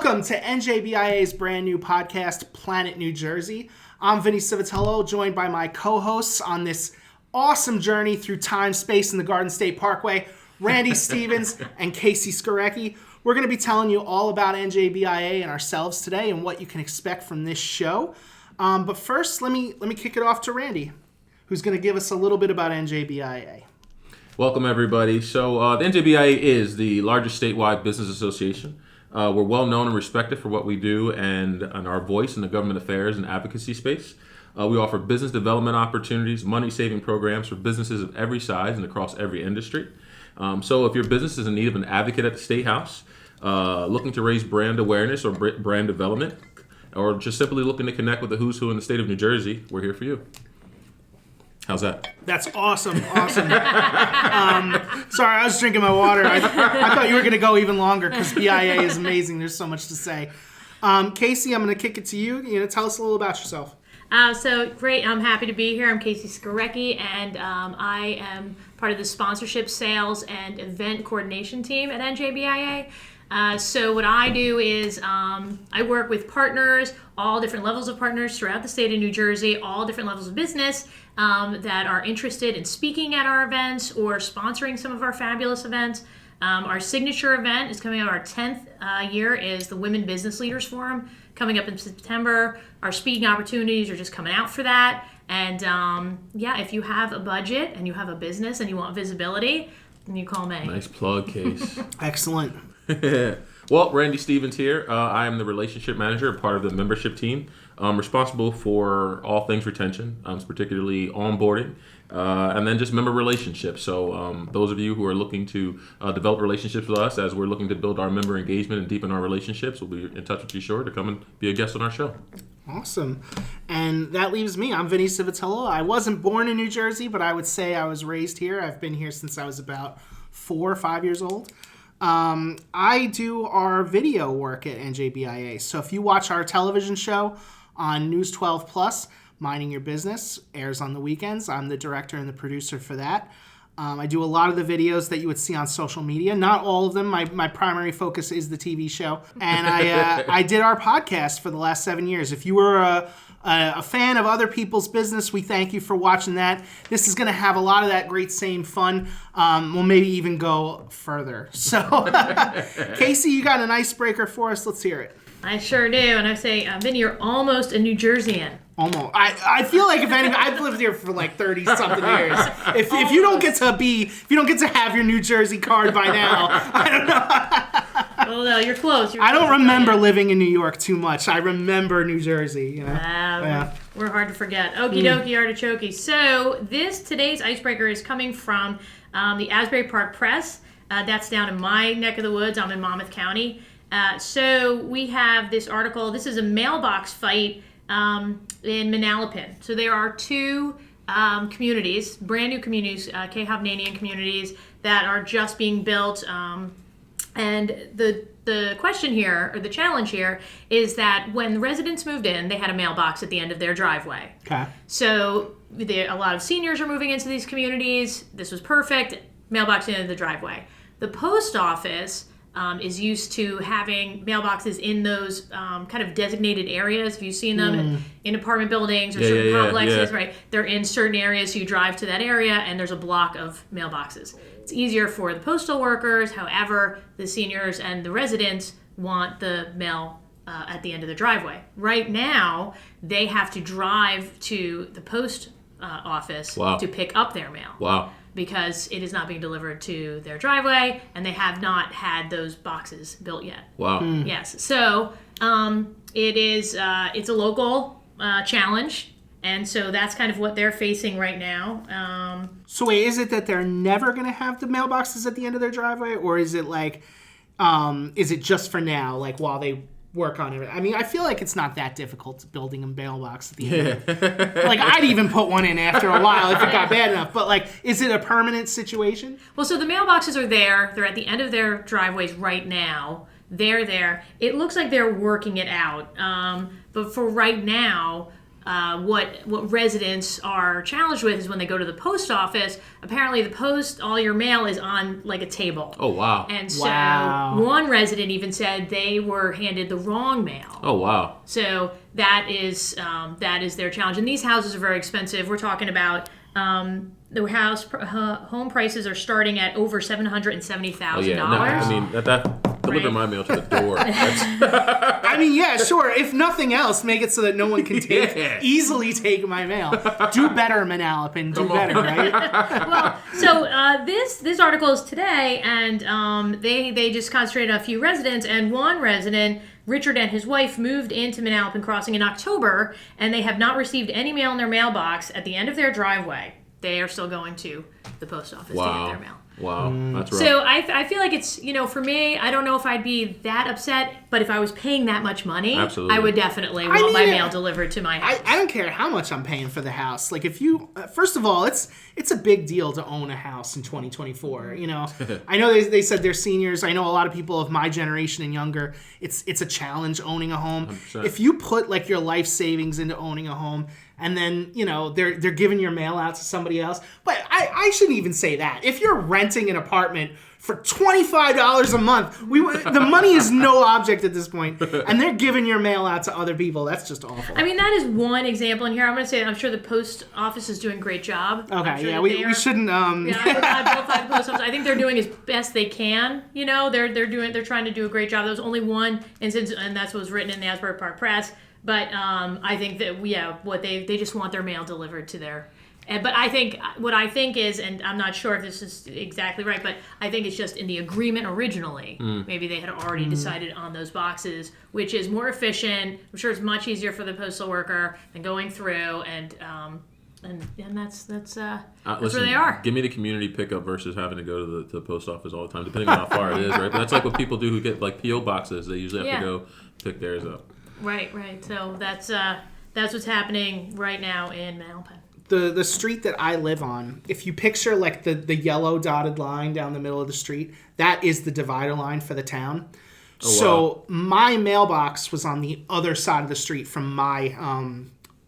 Welcome to NJBIA's brand new podcast, Planet New Jersey. I'm Vinnie Civitillo, joined by my co-hosts on this awesome journey through time, space, and the Garden State Parkway, Randy Stephens and Casey Skarecki. We're going to be telling you all about NJBIA and ourselves today and what you can expect from this show. But first, let me kick it off to Randy, who's going to give us a little bit about NJBIA. Welcome, everybody. So the NJBIA is the largest statewide business association. We're well known and respected for what we do and our voice in the government affairs and advocacy space. We offer business development opportunities, money-saving programs for businesses of every size and across every industry. So if your business is in need of an advocate at the State House, looking to raise brand awareness or brand development, or just simply looking to connect with the who's who in the state of New Jersey, we're here for you. How's that? That's awesome. Sorry, I was drinking my water. I thought you were going to go even longer because BIA is amazing. There's so much to say. Casey, I'm going to kick it to you. Tell us a little about yourself. So great. I'm happy to be here. I'm Casey Skarecki, and I am part of the sponsorship, sales, and event coordination team at NJBIA. So what I do is I work with partners, all different levels of partners throughout the state of New Jersey, all different levels of business that are interested in speaking at our events or sponsoring some of our fabulous events. Our signature event is coming up. Our 10th year is the Women Business Leaders Forum coming up in September. Our speaking opportunities are just coming out for that. And if you have a budget and you have a business and you want visibility, then you call me. Nice plug, Case. Excellent. Well, Randy Stephens here. I am the relationship manager, part of the membership team. I'm responsible for all things retention, particularly onboarding, and then just member relationships. So those of you who are looking to develop relationships with us as we're looking to build our member engagement and deepen our relationships, we'll be in touch with you sure to come and be a guest on our show. Awesome. And that leaves me. I'm Vinnie Civitillo. I wasn't born in New Jersey, but I would say I was raised here. I've been here since I was about 4 or 5 years old. I do our video work at NJBIA. So if you watch our television show on News 12 Plus, Minding Your Business, airs on the weekends. I'm the director and the producer for that. I do a lot of the videos that you would see on social media. Not all of them. My primary focus is the TV show. And I did our podcast for the last 7 years. If you were a fan of other people's business, we thank you for watching that. This is going to have a lot of that great same fun. We'll maybe even go further. So, Casey, you got an icebreaker for us. Let's hear it. I sure do. And I say, Vinny, you're almost a New Jerseyan. Almost. I feel like if anything, I've lived here for like 30 something years. If you don't get to have your New Jersey card by now, I don't know. Well, no, you're close. I don't remember living in New York too much. I remember New Jersey. We're hard to forget. Okie dokie, artichoke. So today's icebreaker is coming from the Asbury Park Press. That's down in my neck of the woods. I'm in Monmouth County. So we have this article. This is a mailbox fight in Manalapan. So there are two communities, brand new communities, K-Hovnanian communities that are just being built. And the question here, or the challenge here, is that when the residents moved in, they had a mailbox at the end of their driveway. Okay. So a lot of seniors are moving into these communities. This was perfect. Mailbox at the end of the driveway. The post office is used to having mailboxes in those kind of designated areas. Have you seen them in apartment buildings or certain complexes? Yeah. Right, they're in certain areas, so you drive to that area, and there's a block of mailboxes. It's easier for the postal workers. However, the seniors and the residents want the mail at the end of the driveway. Right now, they have to drive to the post office to pick up their mail. Wow. Because it is not being delivered to their driveway, and they have not had those boxes built yet. Wow. Yes. So it's a local challenge, and so that's kind of what they're facing right now. So wait, is it that they're never going to have the mailboxes at the end of their driveway, or is it like, is it just for now, like while they work on it? I mean, I feel like it's not that difficult building a mailbox at the end. Like, I'd even put one in after a while if it got bad enough. But, like, is it a permanent situation? Well, so the mailboxes are there. They're at the end of their driveways right now. They're there. It looks like they're working it out. But for right now, what residents are challenged with is when they go to the post office. Apparently, all your mail is on like a table. Oh wow! And so one resident even said they were handed the wrong mail. Oh wow! So that is their challenge. And these houses are very expensive. We're talking about the home prices are starting at over $770,000. Oh yeah, no, I mean that deliver my mail to the door. I mean, yeah, sure. If nothing else, make it so that no one can easily take my mail. Do better, Manalapan. Do better, right? Well, so this article is today, and they just concentrated on a few residents, and one resident, Richard, and his wife moved into Manalapan Crossing in October, and they have not received any mail in their mailbox at the end of their driveway. They are still going to the post office to get their mail. Wow, that's right. So I feel like it's, for me, I don't know if I'd be that upset, but if I was paying that much money, absolutely, I would definitely want my mail delivered to my house. I don't care how much I'm paying for the house. Like if you, first of all, it's a big deal to own a house in 2024. I know they said they're seniors. I know a lot of people of my generation and younger. It's a challenge owning a home. 100%. If you put like your life savings into owning a home, and then, they're giving your mail out to somebody else. But I shouldn't even say that. If you're renting an apartment for $25 a month, the money is no object at this point, and they're giving your mail out to other people. That's just awful. I mean, that is one example in here. I'm going to say I'm sure the post office is doing a great job. Okay, sure we shouldn't. Yeah, I vilify the post office. I think they're doing as best they can. They're trying to do a great job. There was only one instance, and that's what was written in the Asbury Park Press. But I think that what they just want their mail delivered to their. But I think what I think is, and I'm not sure if this is exactly right, but I think it's just in the agreement originally. Maybe they had already decided on those boxes, which is more efficient. I'm sure it's much easier for the postal worker than going through and that's where they are. Give me the community pickup versus having to go to the post office all the time, depending on how far it is, right? But that's like what people do who get like P.O. boxes. They usually have to go pick theirs up. Right. So that's what's happening right now in Manalapan. The street that I live on, if you picture like the yellow dotted line down the middle of the street, that is the divider line for the town. Oh, so my mailbox was on the other side of the street from my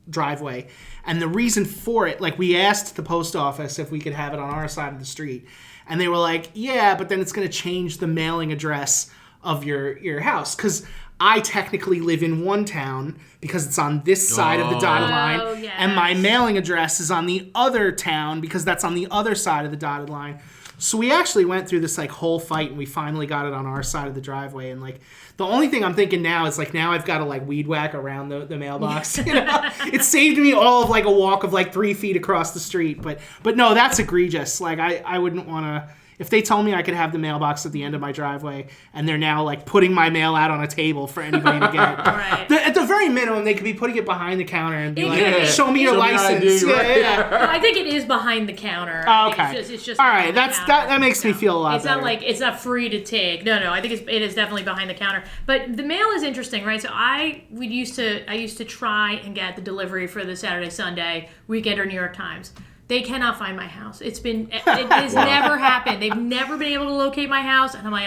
driveway. And the reason for it, like we asked the post office if we could have it on our side of the street. And they were like, yeah, but then it's going to change the mailing address of your house. Because I technically live in one town because it's on this side of the dotted line. Yes. And my mailing address is on the other town because that's on the other side of the dotted line. So we actually went through this like whole fight and we finally got it on our side of the driveway. And like the only thing I'm thinking now is like now I've got to like weed whack around the mailbox. It saved me all of like a walk of like 3 feet across the street. But no, that's egregious. Like I wouldn't want to. If they told me I could have the mailbox at the end of my driveway and they're now like putting my mail out on a table for anybody to get, Right. At the very minimum, they could be putting it behind the counter and be show me your Show me license. your ID, right? No, I think it is behind the counter. Oh, okay. It's just all right. behind the counter. That makes me feel a lot It's better. not like it's not free to take. No. I think it is definitely behind the counter. But the mail is interesting, right? So I used to try and get the delivery for the Saturday, Sunday, Weekend, or New York Times. They cannot find my house. It has never happened. They've never been able to locate my house. And I'm like,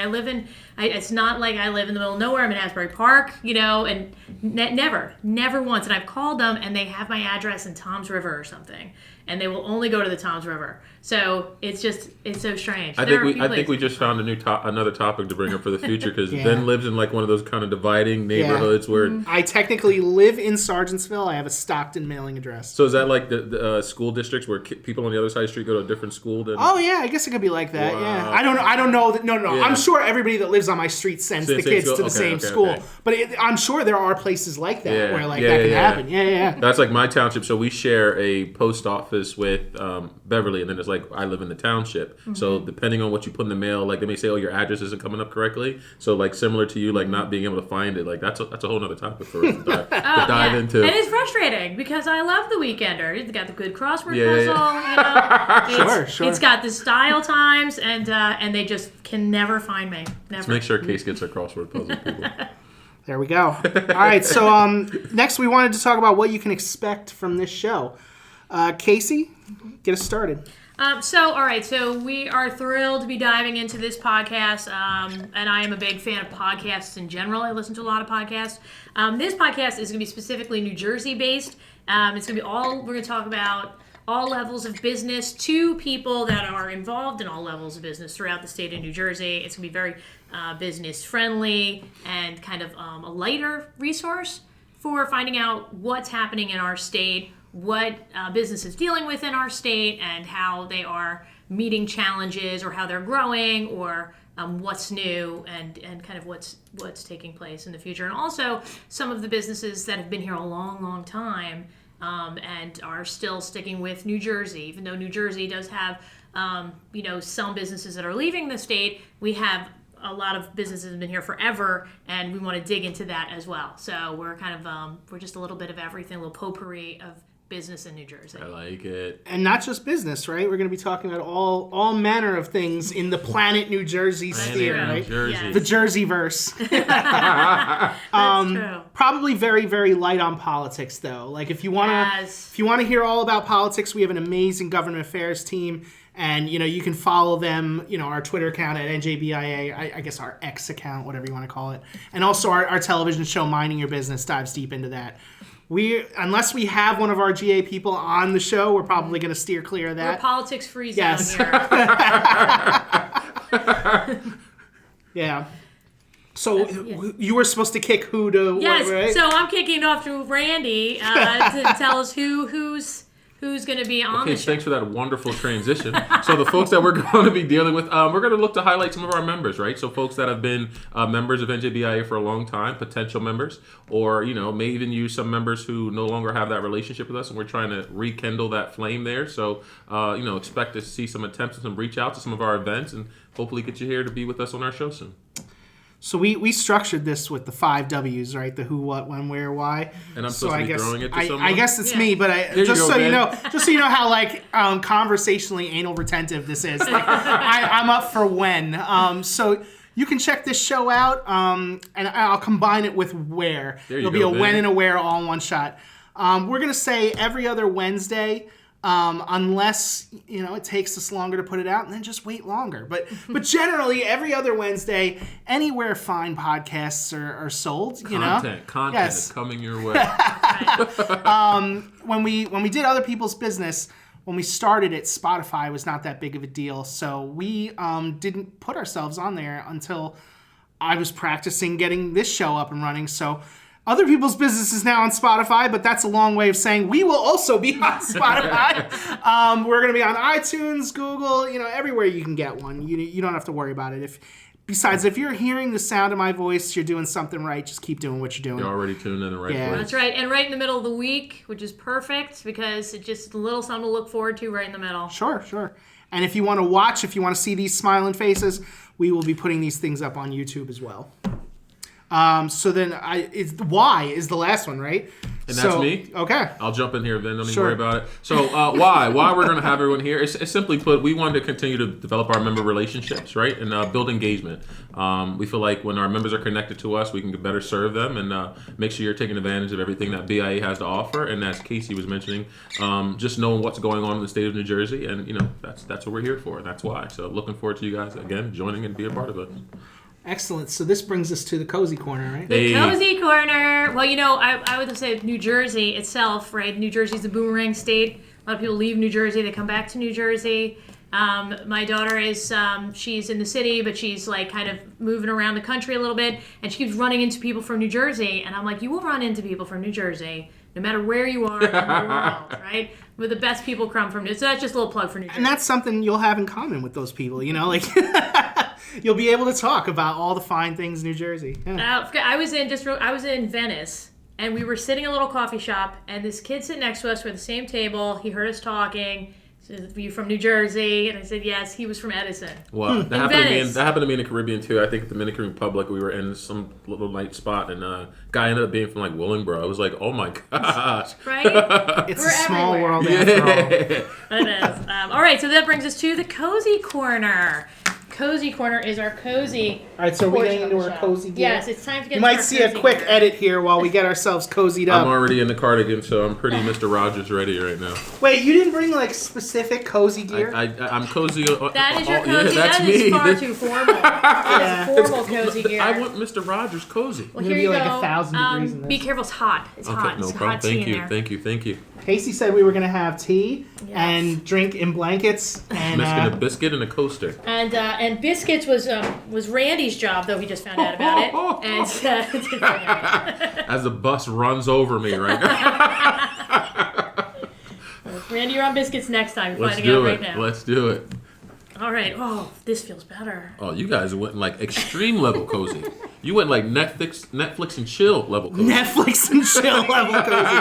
it's not like I live in the middle of nowhere. I'm in Asbury Park, and never once. And I've called them and they have my address in Toms River or something. And they will only go to the Toms River. So it's so strange. I think we just found another topic to bring up for the future because Ben lives in like one of those kind of dividing neighborhoods where I technically live in Sargentsville. I have a Stockton mailing address. So is that like the school districts where people on the other side of the street go to a different school? Oh yeah, I guess it could be like that. Wow. Yeah, I don't know. No. Yeah. I'm sure everybody that lives on my street sends the kids to the same school. Okay. But I'm sure there are places like that where like that can happen. Yeah. That's like my township. So we share a post office with Beverly, and then it's like I live in the township. Mm-hmm. So depending on what you put in the mail, like they may say, "Oh, your address isn't coming up correctly." So like similar to you, like not being able to find it, like that's a whole other topic for us to dive into. And it's frustrating because I love the Weekender. It's got the good crossword puzzle. Sure. It's got the style times, and they just can never find me. Never. Let's make sure Case gets her crossword puzzle, people. There we go. All right. So next we wanted to talk about what you can expect from this show. Casey, get us started. All right. So we are thrilled to be diving into this podcast, and I am a big fan of podcasts in general. I listen to a lot of podcasts. This podcast is going to be specifically New Jersey based. It's going to be we're going to talk about all levels of business to people that are involved in all levels of business throughout the state of New Jersey. It's going to be very business friendly and kind of a lighter resource for finding out what's happening in our state, what business is dealing with in our state, and how they are meeting challenges or how they're growing, or what's new and kind of what's taking place in the future. And also some of the businesses that have been here a long, long time and are still sticking with New Jersey. Even though New Jersey does have, some businesses that are leaving the state, we have a lot of businesses that have been here forever, and we want to dig into that as well. So we're kind of, we're just a little bit of everything, a little potpourri of business in New Jersey. I like it. And not just business, right? We're going to be talking about all manner of things in the planet New Jersey sphere, right? Jersey. The Jerseyverse. That's true. Probably very, very light on politics, though. Like if you want to hear all about politics, we have an amazing government affairs team. And, you can follow them, our Twitter account at NJBIA, I guess our X account, whatever you want to call it. And also our television show, Minding Your Business, dives deep into that. Unless we have one of our GA people on the show, we're probably going to steer clear of that. We're a politics-free zone Yes. here. Yeah. So you were supposed to kick who to Yes, what, right? so I'm kicking off to Randy to tell us who's going to be on the show. Thanks for that wonderful transition. So the folks that we're going to be dealing with, we're going to look to highlight some of our members, right? So folks that have been members of NJBIA for a long time, potential members, or, may even use some members who no longer have that relationship with us, and we're trying to rekindle that flame there. So, expect to see some attempts and some reach out to some of our events, and hopefully get you here to be with us on our show soon. So we structured this with the 5 W's, right? The who, what, when, where, why. And I'm supposed to be throwing it to someone? I guess it's me, but just so you know how conversationally anal retentive this is. Like, I'm up for when. So you can check this show out, and I'll combine it with where. There'll be a when and a where all in one shot. We're gonna say every other Wednesday. Unless it takes us longer to put it out, and then just wait longer. But generally every other Wednesday, anywhere fine podcasts are sold. Content yes. is coming your way. When we did other people's business, when we started it, Spotify was not that big of a deal, so we didn't put ourselves on there until I was practicing getting this show up and running. So. Other people's business is now on Spotify, but that's a long way of saying we will also be on Spotify. We're going to be on iTunes, Google, everywhere you can get one. You don't have to worry about it. Besides, if you're hearing the sound of my voice, you're doing something right. Just keep doing what you're doing. You're already tuned in the right place. That's right. And right in the middle of the week, which is perfect because it's just a little something to look forward to right in the middle. Sure. And if you want to watch, if you want to see these smiling faces, we will be putting these things up on YouTube as well. So then why is the last one, right? And that's me? Okay. I'll jump in here, then. Don't even worry about it. So why we're going to have everyone here? It's simply put, we wanted to continue to develop our member relationships, right? And build engagement. We feel like when our members are connected to us, we can better serve them and make sure you're taking advantage of everything that BIA has to offer. And as Casey was mentioning, just knowing what's going on in the state of New Jersey. And, that's what we're here for. And that's why. So looking forward to you guys, again, joining and being a part of it. Excellent. So this brings us to the cozy corner, right? The cozy corner. Well, I would say New Jersey itself, right? New Jersey's a boomerang state. A lot of people leave New Jersey. They come back to New Jersey. My daughter is, she's in the city, but she's like kind of moving around the country a little bit. And she keeps running into people from New Jersey. And I'm like, you will run into people from New Jersey no matter where you are in the world, right? But the best people come from New Jersey. So that's just a little plug for New Jersey. And that's something you'll have in common with those people, like... You'll be able to talk about all the fine things in New Jersey. Yeah. I was in Venice, and we were sitting in a little coffee shop, and this kid sitting next to us, we're at the same table. He heard us talking. He said, "Are you from New Jersey?" And I said, "Yes." He was from Edison. Wow, that happened to me in the Caribbean too. I think the Dominican Republic. We were in some little night spot, and guy ended up being from like Willingboro. I was like, "Oh my gosh!" Right? It's we're a small everywhere. world after all. It is. All right, so that brings us to the cozy corner. Cozy Corner is our cozy. All right, so we're portion getting of into the our show. cozy gear. Yes, it's time to get You into might our see a cozy quick gear. edit here while we get ourselves cozied up. I'm already in the cardigan, so I'm pretty Mr. Rogers ready right now. Wait, you didn't bring like specific cozy gear? I'm cozy. That is your cozy. Yeah, that's that me. is far too formal. Yeah. That is formal cozy gear. I want Mr. Rogers cozy. Well, You're here gonna you be go. like 1,000 degrees in this. Be careful, it's hot. It's hot. No It's problem. hot tea in there. Thank you. Casey said we were going to have tea Yes. and drink in blankets. And A biscuit and a coaster. And biscuits was Randy's job, though he just found out about it. And didn't bring it. As the bus runs over me right now. Randy, you're on biscuits next time. You're Let's finding do out it. right now. Let's do it. All right. Oh, this feels better. Oh, you guys went like extreme level cozy. You went like Netflix and chill level cozy. Netflix and chill level cozy.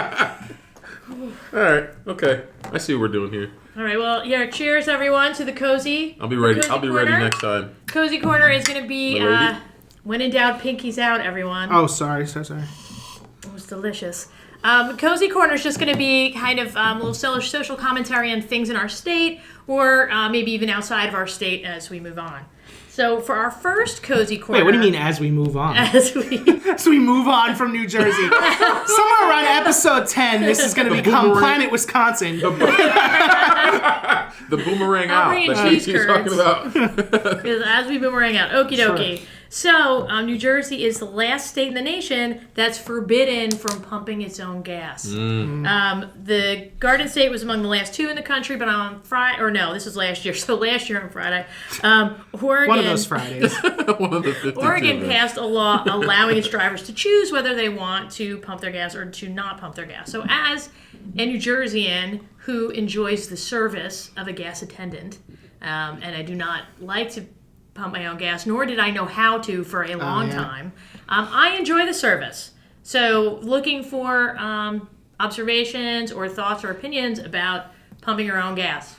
All right. Okay. I see what we're doing here. All right. Well, yeah. Cheers, everyone, to the cozy. I'll be ready. Cozy I'll be ready Corner. next time. Cozy Corner is going to be The lady? when in doubt, pinkies out, everyone. Oh, sorry. So sorry. It was delicious. Cozy Corner is just going to be kind of a little social commentary on things in our state or maybe even outside of our state as we move on. So for our first Cozy Corner... Wait, what do you mean as we move on? As we move on from New Jersey. Somewhere around episode 10, this is going to become boomerang. Planet Wisconsin. The boomerang I'll out bring in that cheese she's talking curds. about. Because as we boomerang out, okie dokie. So, New Jersey is the last state in the nation that's forbidden from pumping its own gas. The Garden State was among the last two in the country, but on Friday, or no, this was last year, so last year on Friday, Oregon... One of those Fridays. One of the 52, Oregon man. passed a law allowing its drivers to choose whether they want to pump their gas or to not pump their gas. So as a New Jerseyan who enjoys the service of a gas attendant, and I do not like to pump my own gas, nor did I know how to for a long time, I enjoy the service. So looking for observations or thoughts or opinions about pumping your own gas.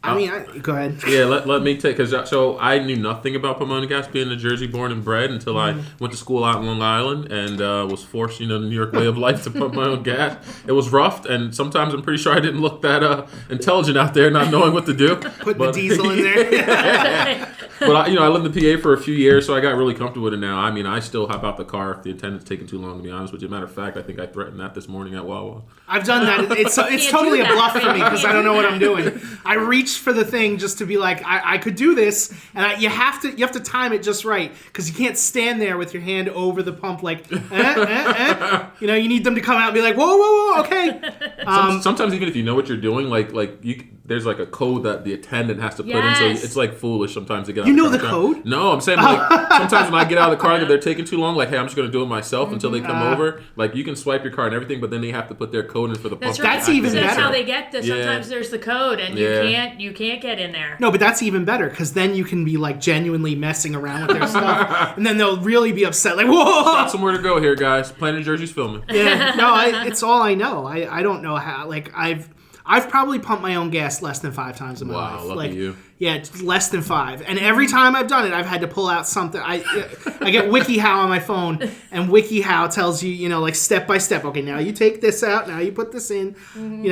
Go ahead. Yeah, let me take, because so I knew nothing about pumping gas, being a Jersey born and bred, until I went to school out in Long Island and was forced, the New York way of life, to pump my own gas. It was rough, and sometimes I'm pretty sure I didn't look that intelligent out there, not knowing what to do. Put the diesel in there. But I lived in PA for a few years, so I got really comfortable with it now. I mean, I still hop out the car if the attendant's taking too long, to be honest with you. Matter of fact, I think I threatened that this morning at Wawa. I've done that. It's totally a bluff for me because I don't know what I'm doing. I reached for the thing just to be like, I could do this, and you have to time it just right because you can't stand there with your hand over the pump like, You need them to come out and be like, whoa, okay. Sometimes even if you know what you're doing, there's like a code that the attendant has to put in, so it's like foolish sometimes to get out You of know the the car. code? No, I'm saying sometimes when I get out of the car and they're taking too long, like, hey, I'm just going to do it myself until they come over. Like, you can swipe your card and everything, but then they have to put their code in for the pump. That's right. That's even That's better. how they get this. Sometimes there's the code, and you can't get in there. No, but that's even better because then you can be like genuinely messing around with their stuff, and then they'll really be upset. Like, whoa! Got somewhere to go here, guys. Planet Jersey's filming. Yeah, no, it's all I know. I don't know how. Like, I've probably pumped my own gas less than 5 times in my life. Wow, lucky you. Yeah, it's less than 5. And every time I've done it, I've had to pull out something. I get WikiHow on my phone, and WikiHow tells you, like step by step. Okay, now you take this out. Now you put this in.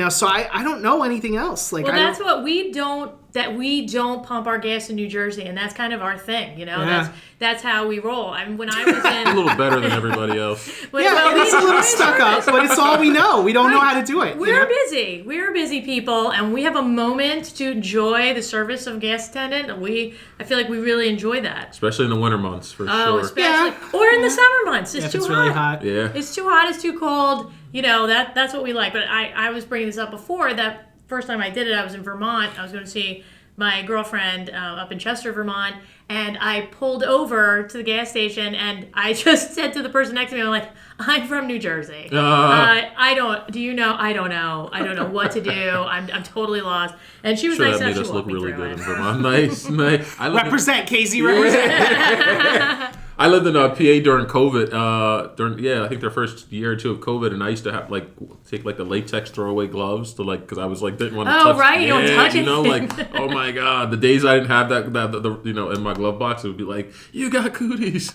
So I don't know anything else. Like, that's what we don't pump our gas in New Jersey, and that's kind of our thing. That's how we roll. I mean, when I was in A little better than everybody else. it's a little stuck up, but it's all we know. We don't know how to do it. We're busy. We're busy people, and we have a moment to enjoy the service of a gas attendant. I feel like we really enjoy that. Especially in the winter months, for Oh, sure. especially or in the summer months. It's If too it's hot. really hot. Yeah. It's too hot. It's too cold. That's what we like. But I was bringing this up before. That first time I did it, I was in Vermont. I was going to see my girlfriend up in Chester, Vermont, and I pulled over to the gas station, and I just said to the person next to me, I'm like, I'm from New Jersey. I don't know what to do. I'm totally lost. And she was Sure, nice that enough made to us walk look me really through good in it. Vermont. Nice. Represent, Casey. Represent. I lived in PA during COVID. I think their first year or two of COVID, and I used to have take the latex throwaway gloves to because I was didn't want to touch. Oh right, you don't touch it. Oh my god, the days I didn't have that in my glove box, it would be like, you got cooties.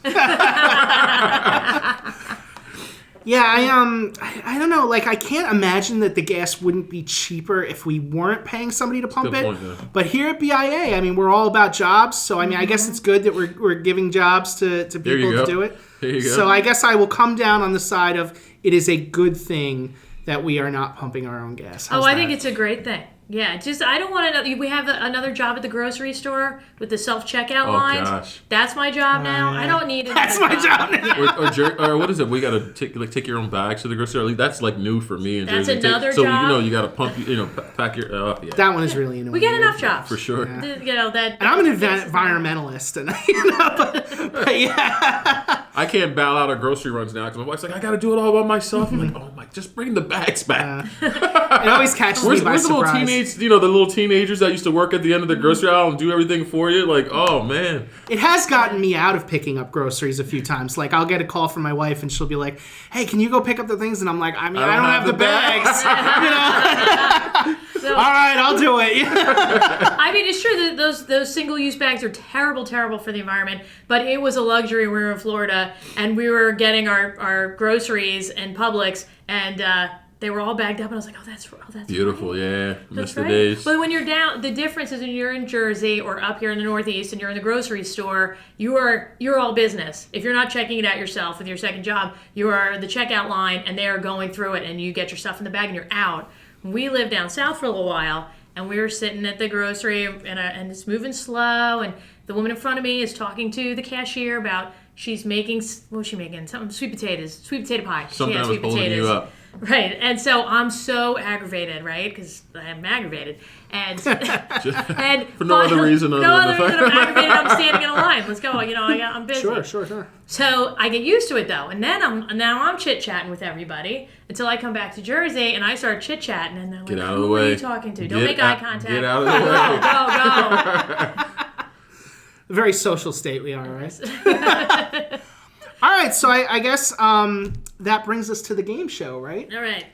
Yeah, I don't know. Like, I can't imagine that the gas wouldn't be cheaper if we weren't paying somebody to pump Good it. point, yeah. But here at BIA, I mean, we're all about jobs. So, I mean, I guess it's good that we're giving jobs to people to do it. There you go. So, I guess I will come down on the side of it is a good thing that we are not pumping our own gas. How's I that? think it's a great thing. Yeah, just I don't want to. We have another job at the grocery store with the self-checkout lines. Gosh. That's my job now. I don't need it. That's my job now. Yeah. Or what is it? We got to take your own bags to the grocery store. That's like new for me in That's Jersey. another so job. you got to pump. Pack your. Yeah. That one is really annoying. We get enough jobs For sure. Yeah. That. And I'm an environmentalist, and but yeah. I can't bail out of grocery runs now because my wife's like, I got to do it all by myself. I'm like, oh my, just bring the bags back. It always catches me by Where's the little surprise. teenagers that used to work at the end of the grocery aisle and do everything for you? Like, oh man. It has gotten me out of picking up groceries a few times. Like, I'll get a call from my wife, and she'll be like, "Hey, can you go pick up the things?" And I'm like, I don't have the bags. So, All right, I'll do it. I mean, it's true that those single-use bags are terrible for the environment. But it was a luxury. We were in Florida, and we were getting our groceries in Publix, and they were all bagged up. And I was like, oh, that's Beautiful, right. yeah. That's Missed the right. days. But when you're down, the difference is when you're in Jersey or up here in the Northeast and you're in the grocery store, you're all business. If you're not checking it out yourself with your second job, you are the checkout line, and they are going through it, and you get your stuff in the bag and you're out. We lived down south for a little while, and we were sitting at the grocery, and it's moving slow, and the woman in front of me is talking to the cashier about she's making, what was she making? Something, sweet potato pie. Something that was sweet holding you up. Right, and so I'm so aggravated, right? Because I'm aggravated, and For no other reason other than the fact I'm aggravated. I'm standing in a line. Let's go. I'm busy. Sure. So I get used to it though, and then I'm chit chatting with everybody until I come back to Jersey and I start chit chatting, and they're like, Get out of the "Who way. are you talking to? Don't make eye contact. Get out of the way. Go." A very social state we are, right? All right, so I guess that brings us to the game show, right? All right.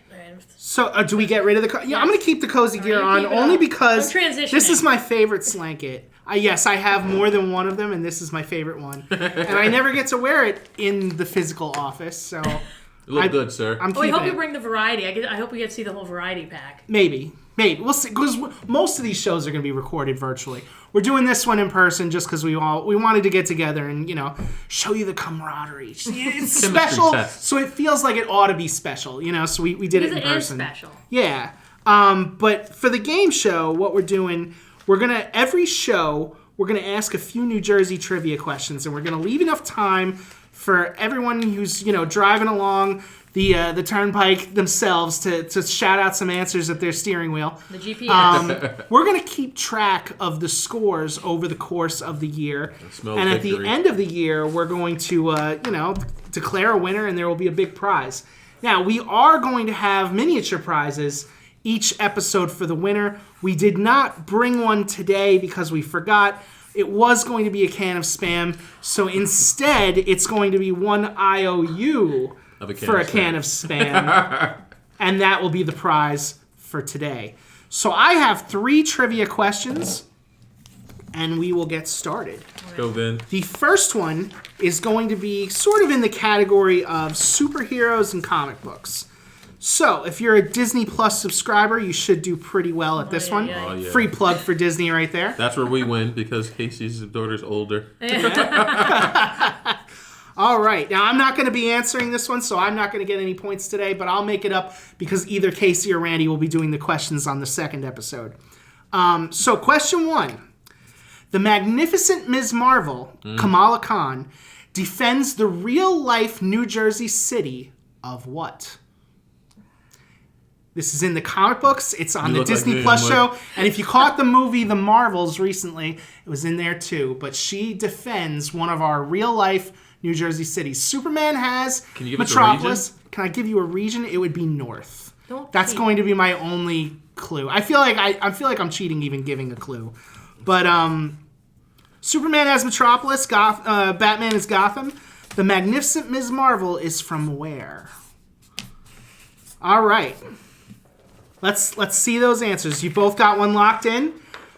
So do we get rid of the... I'm going to keep the cozy gear you on keep it only on. because I'm transitioning. this is my favorite slanket. Yes, I have more than one of them, and this is my favorite one. And I never get to wear it in the physical office, so... You look good, sir. I'm Oh, we keeping hope you it. bring the variety. I hope we get to see the whole variety pack. Maybe. We'll see, because most of these shows are going to be recorded virtually. We're doing this one in person just because we wanted to get together and, show you the camaraderie. It's special, test. so it feels like it ought to be special, so we did it in Because it is person. special. Yeah. But for the game show, what we're doing, every show, we're going to ask a few New Jersey trivia questions, and we're going to leave enough time for everyone who's, driving along the turnpike themselves to shout out some answers at their steering wheel. The GPS. We're going to keep track of the scores over the course of the year. And at victory. the end of the year, we're going to, declare a winner, and there will be a big prize. Now, we are going to have miniature prizes each episode for the winner. We did not bring one today because we forgot. It was going to be a can of Spam, so instead, it's going to be one IOU for a can of Spam, and that will be the prize for today. So I have 3 trivia questions, and we will get started. Go, Vin. The first one is going to be sort of in the category of superheroes and comic books. So, if you're a Disney Plus subscriber, you should do pretty well at this one. Oh, yeah. Free plug for Disney right there. That's where we win because Casey's daughter's older. All right. Now, I'm not going to be answering this one, so I'm not going to get any points today, but I'll make it up because either Casey or Randy will be doing the questions on the second episode. So, question 1. The magnificent Ms. Marvel, Kamala Khan, defends the real-life New Jersey city of what? This is in the comic books. It's on the Disney Plus show. And if you caught the movie The Marvels recently, it was in there too. But she defends one of our real-life New Jersey cities. Superman has Can you give us a Metropolis. Can I give you a region? It would be North. That's cheat. going to be my only clue. I feel like I'm cheating even giving a clue. But Superman has Metropolis. Batman is Gotham. The magnificent Ms. Marvel is from where? All right. Let's see those answers. You both got one locked in?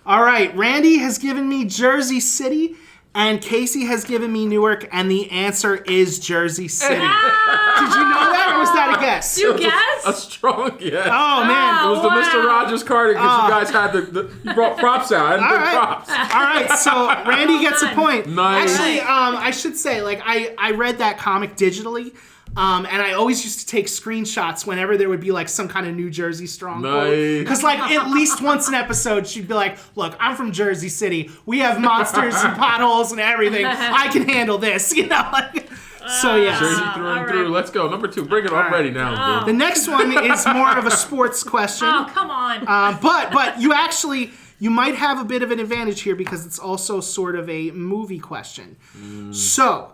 All right. Randy has given me Jersey City, And Casey has given me Newark, and the answer is Jersey City. Did you know that, or was that a guess? You guess? A strong guess. Oh, man. It was the Mr. Rogers Carter because you guys had you brought props out. I didn't props. All right, so Randy gets a point. Nice. Actually, I should say, like, I read that comic digitally. And I always used to take screenshots whenever there would be like some kind of New Jersey stronghold. Because like at least once an episode, she'd be like, "Look, I'm from Jersey City. We have monsters and potholes and everything. I can handle this," you know. So yeah. Jersey through and through. Let's go. Number 2. Bring it. I'm ready now. The next one is more of a sports question. Oh, come on. But you might have a bit of an advantage here because it's also sort of a movie question. So,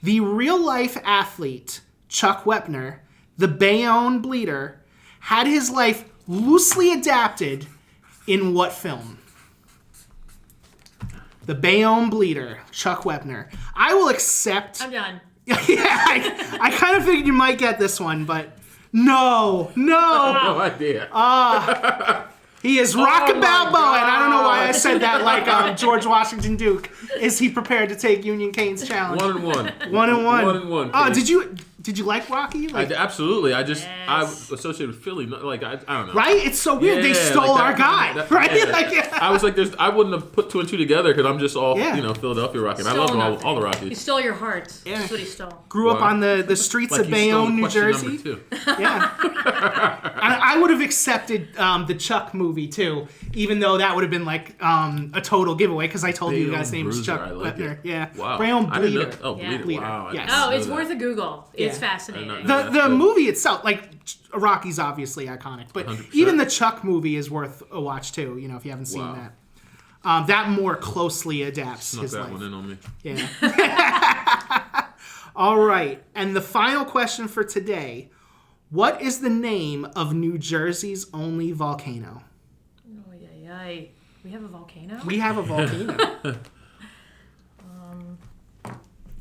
the real life athlete Chuck Wepner, the Bayonne Bleeder, had his life loosely adapted in what film? The Bayonne Bleeder, Chuck Wepner. I will accept. I'm done. Yeah, I kind of figured you might get this one, but no. No idea. He is Rock Balboa, and I don't know why I said that like George Washington Duke. Is he prepared to take Union Kane's challenge? 1-1. 1-1. Oh, Katie. did you like Rocky? Like, absolutely. I associated with Philly. Like I don't know. Right? It's so weird. They stole our guy. Right? Yeah. I was like, I wouldn't have put 2 and 2 together because I'm just all Philadelphia Rocky. And I love all the Rockies. He stole your heart. Yeah. That's what he stole. Grew up on the streets of Bayonne, New Jersey. Yeah. I would have accepted the Chuck movie too, even though that would have been like a total giveaway because I told you the guy's name was Chuck Wepner. Yeah. Wow. Bayonne Bleeder. Bleeder. Wow. Yes. Oh, it's worth a Google. It's fascinating. The movie itself, like Rocky's obviously iconic, but 100%. even the Chuck movie is worth a watch too. You know, if you haven't seen that, that more closely adapts his life. Snuck that one in on me. Yeah. All right, and the final question for today: what is the name of New Jersey's only volcano? Oh, yeah. We have a volcano? We have a volcano.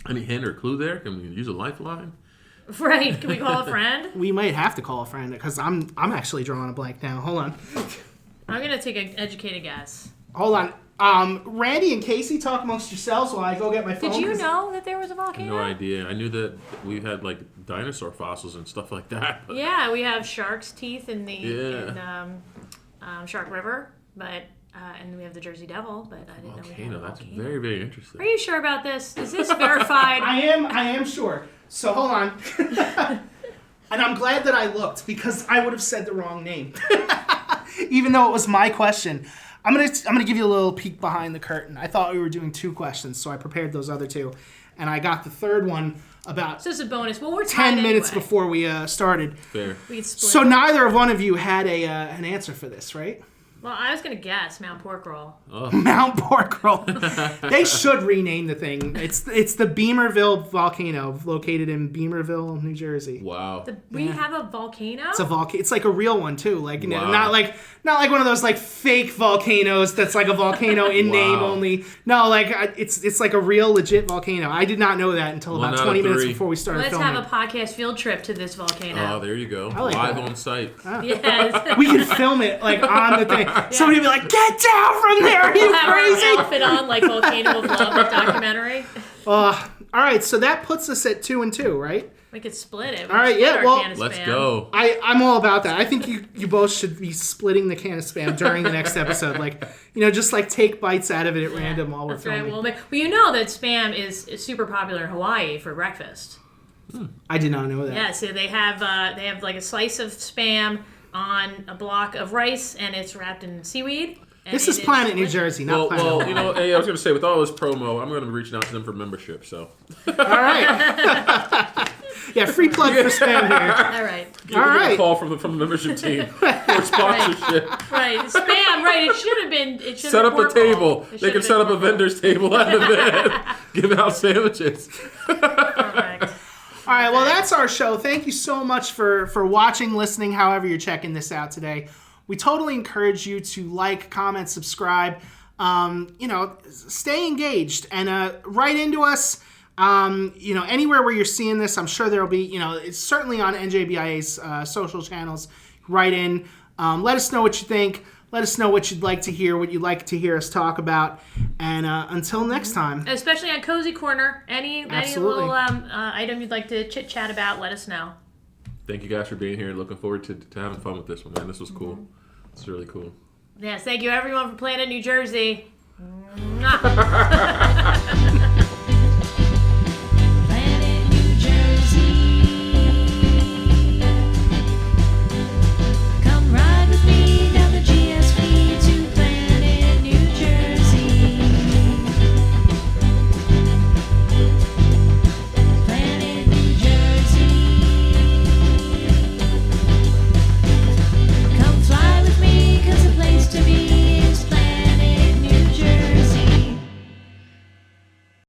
Any hint or clue there? Can we use a lifeline? Right. Can we call a friend? We might have to call a friend because I'm actually drawing a blank now. Hold on. I'm going to take an educated guess. Hold on. Randy and Casey, talk amongst yourselves while I go get my phone. Did you know that there was a volcano? No idea. I knew that we had like dinosaur fossils and stuff like that. Yeah, we have shark's teeth in the Shark River, but and we have the Jersey Devil, but I didn't know we had a volcano. That's very, very interesting. Are you sure about this? Is this verified? I am sure. So hold on. And I'm glad that I looked because I would have said the wrong name. Even though it was my question. I'm gonna give you a little peek behind the curtain. I thought we were doing 2 questions, so I prepared those other 2. And I got the third one about So this is a bonus. Well, we're 10 minutes anyway. before we started. Fair. We could split. So neither of one of you had an answer for this, right? Well, I was going to guess Mount Pork Roll. Oh. Mount Pork Roll. They should rename the thing. It's the Beamerville volcano located in Beamerville, New Jersey. Wow. We have a volcano? It's a volcano. It's like a real one too. Like Wow. not like one of those like fake volcanoes that's like a volcano in name only. No, like it's like a real legit volcano. I did not know that until about 20 minutes before we started Let's filming. have a podcast field trip to this volcano. Oh, there you go. I like Live that. on site. Yes. We can film it like on the thing. Somebody would be like, "Get down from there! Are you We'll have crazy?" our outfit on like Volcano of Love documentary. All right, so that puts us at 2 and 2, right? We could split it. All right, yeah, well, let's go. I'm all about that. I think you both should be splitting the can of Spam during the next episode. Like, just like take bites out of it at random while we're filming. Right. Well, you know that Spam is super popular in Hawaii for breakfast. I did not know that. Yeah, so they have like a slice of Spam on a block of rice, and it's wrapped in seaweed. This is Planet New Jersey, not Planet Hawaii. Hey, I was going to say, with all this promo, I'm going to be reaching out to them for membership, so. All right. Yeah, free plug for Spam here. All right. All right. A call from the membership team for sponsorship. Right. Spam, right. It should have been. Set up a table. They can set up a vendor's table at the event. Give out sandwiches. Perfect. All right, well, that's our show. Thank you so much for watching, listening, however you're checking this out today. We totally encourage you to like, comment, subscribe, stay engaged and write into us. Anywhere where you're seeing this, I'm sure there'll be, it's certainly on NJBIA's social channels. Write in. Let us know what you think. Let us know what you'd like to hear, what you'd like to hear us talk about. And until next time. Especially on Cozy Corner. Any Absolutely. little item you'd like to chit-chat about, let us know. Thank you guys for being here. Looking forward to having fun with this one, man. This was cool. It's really cool. Yes, thank you everyone for playing in New Jersey. Mwah.